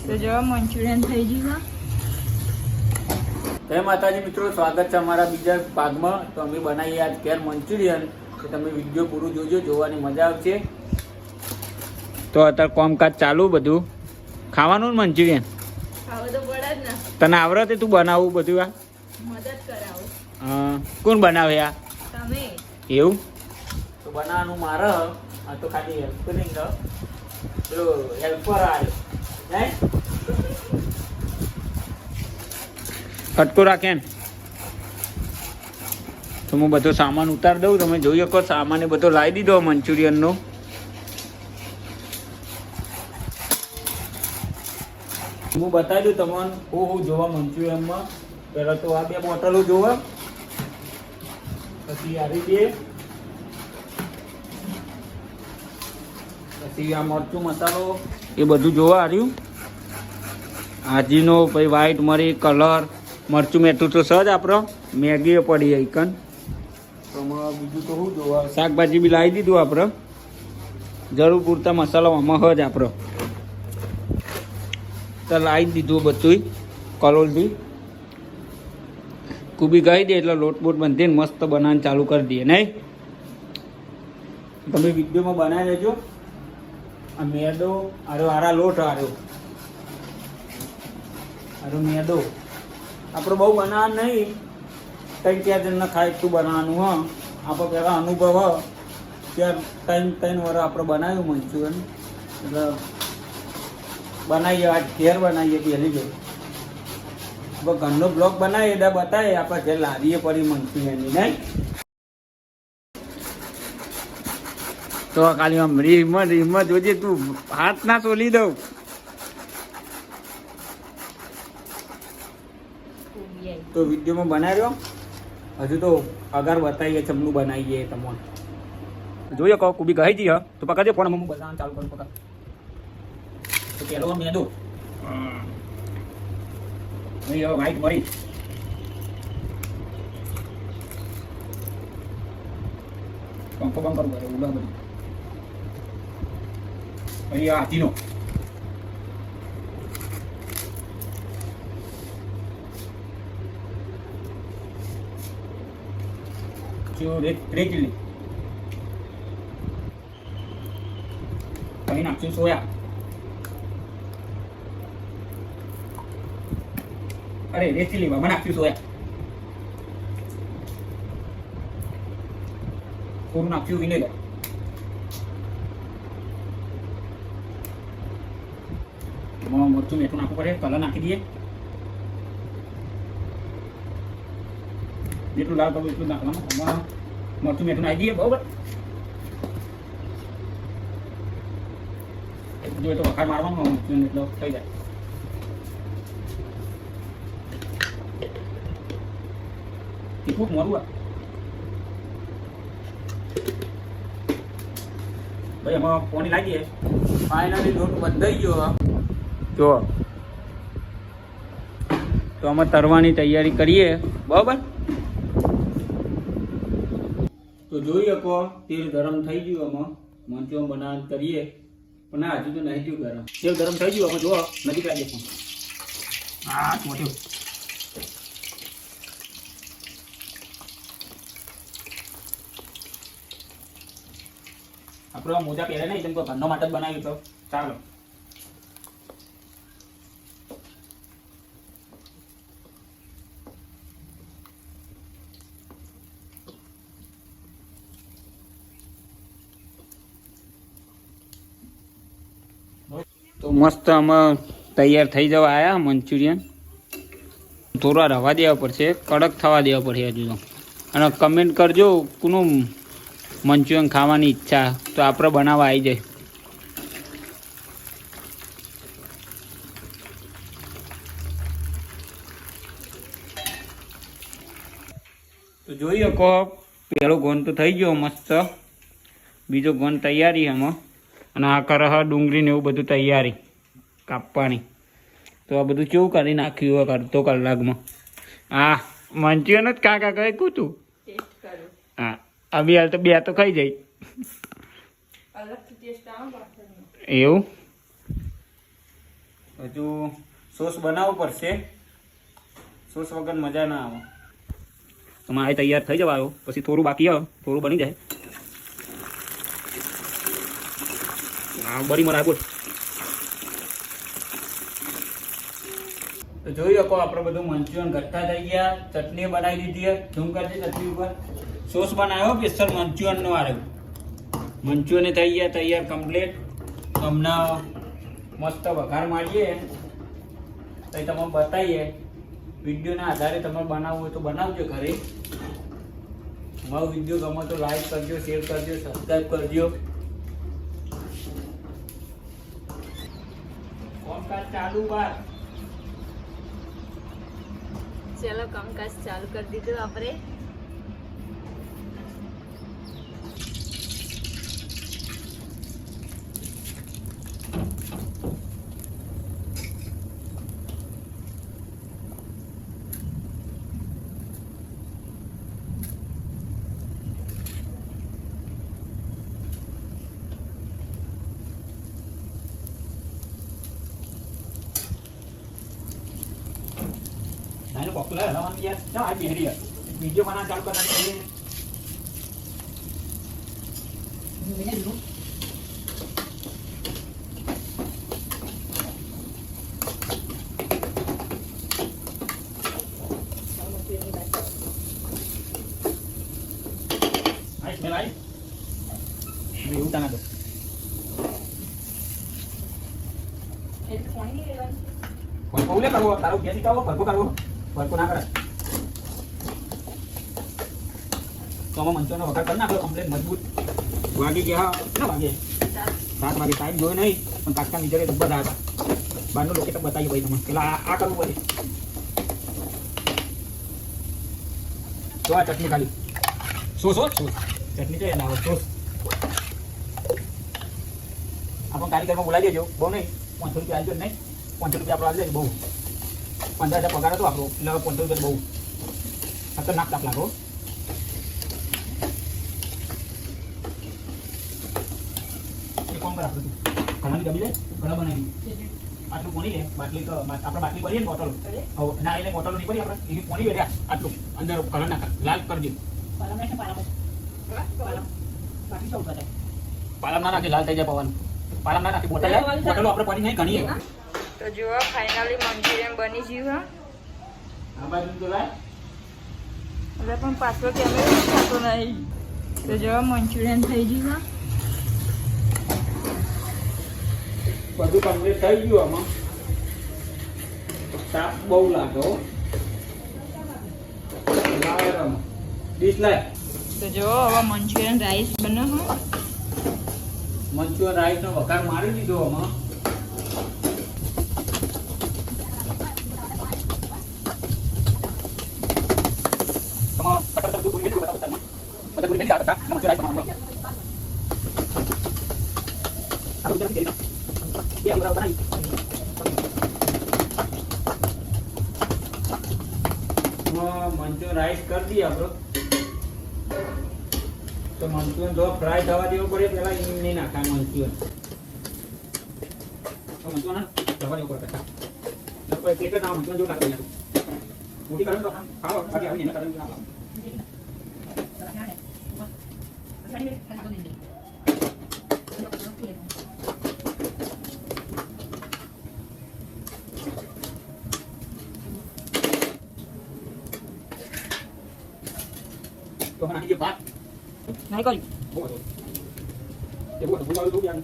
તો જો મંચુરિયન થઈ ગયું. જય માતાજી મિત્રો, સ્વાગત છે અમારા બીજા ભાગમાં. તો અમે બનાવીએ આજ ઘેર મંચુરિયન. તો તમે વિડીયો પૂરું જોજો, જોવાની મજા આવશે. તો અત્યારે કામકાજ ચાલુ, બધું ખાવાનું મંચુરિયન ખાવું તો પડે જ ને. તને આવડે તું બનાવવું બધું? આ મદદ કરાવો. કોણ બનાવે આ? તમે. એવું તો બનાવવાનું મારે. આ તો ખાલી હેલ્પ કરી દો. પેલો હેલ્પર આવ્યો હે, કટકો રાખે ને. તો હું બધો સામાન ઉતાર દઉં. તમે જોઈ શકો સામાન બધો લાવી દીધો મંચુરિયનનો. હું બતાવી દઉં તમને હું જોવા મંચુરિયનમાં. પહેલાં તો આ 2 બોટલો જોવા, પછી આવી દે, પછી આ મરચું મસાલો એ બધું જોવા આવ્યું. આજીનો પછી વ્હાઈટ મરી કલર, મરચું મેઠું તો સજ આપણો મેગી પડી આઈકન. તો બીજું તો શું જોવા, શાકભાજી બી લાવી દીધું આપણે, જરૂર પૂરતા મસાલા આમાં જ આપણો તો લાવી દીધું બધું કલોલથી. કુબી કહી દે એટલે લોટ બોટ બાંધીને મસ્ત બનાવવાનું ચાલુ કરી દઈએ નહીં. તમે વિડીયોમાં બનાવી લેજો. આ મેદો આરા લોટ આર્યો મેદો આપણે બહુ બનાવવાનું નહીં, 3-4 જણને ખાય એટલું બનાવવાનું. હા, આપણે પહેલાં અનુભવ ત્યાં 3 વર્ષ આપણે બનાવ્યું મંચુરિયન, એટલે બનાવીએ આજ ઘેર બનાવીએ પહેલી જો આપણે ઘરનો બ્લોગ બનાવીએ એટલે બતાવીએ આપણે ઘેર લાવીએ પડી મંચુરિયનની નહીં. તો ખાલી આમ રીમ જોજે, તું હાથ ના સોલી દઉં. તો વિડીયોમાં બનાવ્યો. હજુ તો અગર બતાવીએ ચમનું બનાવીએ તમને જોઈએ. કહો કુબી કહી જઈએ તો પકડજો ફોન. હું બનાવવાનું ચાલુ કરું. પકડ તો પેલો મેદો, વ્હાઈટ મરી, પંખો બંધ કરવું પડે ઉડા બધી. પછી આ હાથીનો રેડ ચીલી, પછી નાખશું સોયા. અરે રેડ ચીલી માં નાખશું સોયા. થોડું નાખ્યું વિનેગર. મરચું મેઠું નાખવું પડે, કલર નાખી દઈએ. જેટલું લાવ કરવું એટલું નાખવાનું. મરચું મેઠું નાખી દઈએ બરાબર. જોઈએ તો વખાણ મારવાનું મરચું એટલો થઈ જાય. તીખું મોરું ભાઈ એમાં પાણી લાગીએ. ફાઇનલી લોટ બંધાઈ ગયો. જો તો આમાં તરવાની તૈયારી કરીએ બરાબર. તો જોઈ શકો તેલ ગરમ થઈ ગયું. આમાં મંચુરિયન બનાવવાનું કરીએ, પણ ના હજુ તો નહીં થયું ગરમ. તેલ ગરમ થઈ ગયું. આમાં જો નજીક લાગે છે. હા મોટું આપણે મોજા પહેરે નહીં, તેમ તો ઘરનો માટે જ બનાવ્યું. તો ચાલો તો મસ્ત આમાં તૈયાર થઈ જવા આવ્યા મંચુરિયન. થોડા રવા દેવા પડશે, કડક થવા દેવા પડશે હજુ તો. અને કમેન્ટ કરજો કોનું મંચુરિયન ખાવાની ઈચ્છા, તો આપણે બનાવવા આવી જાય. તો જોઈ શકો પેલો ગોન તો થઈ ગયો મસ્ત, બીજો ગોન તૈયારી આમાં. અને આ કરહ ડુંગળી ને એવું બધું તૈયારી કાપવાની. તો આ બધું કેવું કરી નાખ્યું કરતો કલાકમાં. આ મંચુરિયન જ કાકા કહે કૂતું. હા અભી હાલ તો 2 તો ખાઈ જાય. એવું હજુ સોસ બનાવવો પડશે. સોસ વગર મજા ના આવે. તમારે તૈયાર થઈ જવા આવ્યો, પછી થોડું બાકી આવે, થોડું બની જાય. હા બરી મરાય બોલ. તો જોઈ શકો આપણે બધું મંચુરિયન ગઠ્ઠા થઈ ગયા. ચટણી બનાવી દીધી. ઝૂમ કરજે ચટણી ઉપર. સોસ બનાવ્યો સ્પેશિયલ મંચુરિયનનો આવ્યો. મંચુરિયન થઈ ગયા તૈયાર કમ્પ્લીટ. હમણાં મસ્ત વઘાર મારીએ તો તમે બતાવીએ. વિડીયોના આધારે તમારે બનાવવું હોય તો બનાવજો ઘરે. મારો વિડીયો ગમે તો લાઈક કરજો, શેર કરજો, સબસ્ક્રાઈબ કરજો. કામકાજ ચાલુ બાર. ચલો કામકાજ ચાલુ કરી દીધું આપણે. નાનો પોપ્યુલર હલાવવાનું યાર. ચાલ આ બેહરી યાર. વિડીયો બનાવવાનું ચાલુ કરતા છીએ. આઈ સ્મેલ આઈ. એવું તાના દો. ભરપો કરવો તારો ગેસ કાવો ભરપો કરવો. ભરપો ના કરે તો આમાં મંચુરિયનનો વઘાર કરી નાખો કમ્પ્લીટ મજબૂત. વાગી ગયા ના વાગે 7 વાગે. ટાઈમ જોયો નહીં પણ કાકા નીચે તો બધા હતા. બહારનું લોકેશન બતાવીએ ભાઈ તમને. પેલા આ કરવું પડે. તો આ ચટણી ખાલી સોસ ચટણી છે એના સોસ. આપણે કારીગરમાં બોલાવી દેજો. બહુ નહીં 500 રૂપિયા આવજો નહીં. 500 રૂપિયા આપણે આવી જાય બહુ. 15,000 પગાર હતો આપણો એટલે 500 રૂપિયા બહુ ખતરનાક તાપ લાગો. એ કોણ કરે આપણે ઘણાની દબી જાય ઘણા બનાવી આટલું પોણી લે. બાટલી તો આપણે બાટલી ભરીએ ને બોટલ. ના એટલે બોટલો નહીં ભરી આપણે એની પોણી બેઠા આટલું અંદર કલર નાખા લાલ કરજે. પાલમ ના નાખે લાલ થઈ જાય પવન. પાલમ ના નાખે બોટલો આપણે પાણી નહીં ઘણી. તો જુઓ ફાઇનલી મંચુરિયન બની ગયું. આ બાજુ તો લાય. હવે પણ પાછો કેમેરો થતો નહીં. તો જુઓ મંચુરિયન થઈ ગયું. બધું કમ્પ્લીટ થઈ ગયું. આમાં તાપ બહુ લાગે. ડીશ લાય. તો જુઓ હવે મંચુરિયન રાઈસ બને. મંચુરિયન રાઈસનો વઘાર મારી દીધો આમાં. મંચુરિયન રાઈસ કરી દઈએ આપણે. તો મંચુરિયન જો ફ્રાય થવા દેવું પડે પેલા એમ નહીં નાખાય મંચુરિયન. મંચુરિયન થવા દેવું પડે એટલે ના મંચુરિયન જો નાખી મોટી કારણ તો ખાઓ બાકી આવીને એના કારણ ના તો નાખી દે ભાત. નહીં કર્યું. એ બોલ બોલ દો યાર.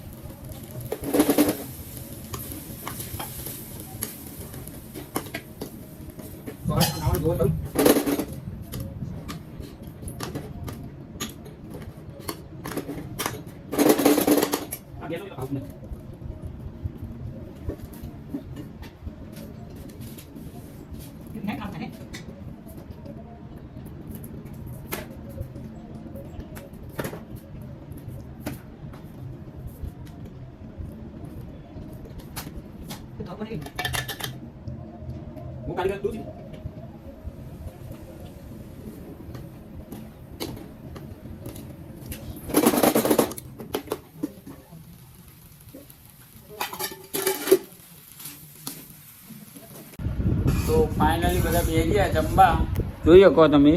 તો આ નાવા દો દો. આ ગેસ તો ખાવ ને. कितने काम है तो बने वो कारीगर दूसरी તો ફાઇનલી બધા બેસી ગયા જમવા, જોઈ શકો તમે.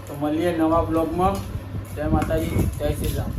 તો મળીએ નવા બ્લોગમાં. જય માતાજી, જય શ્રી રામ.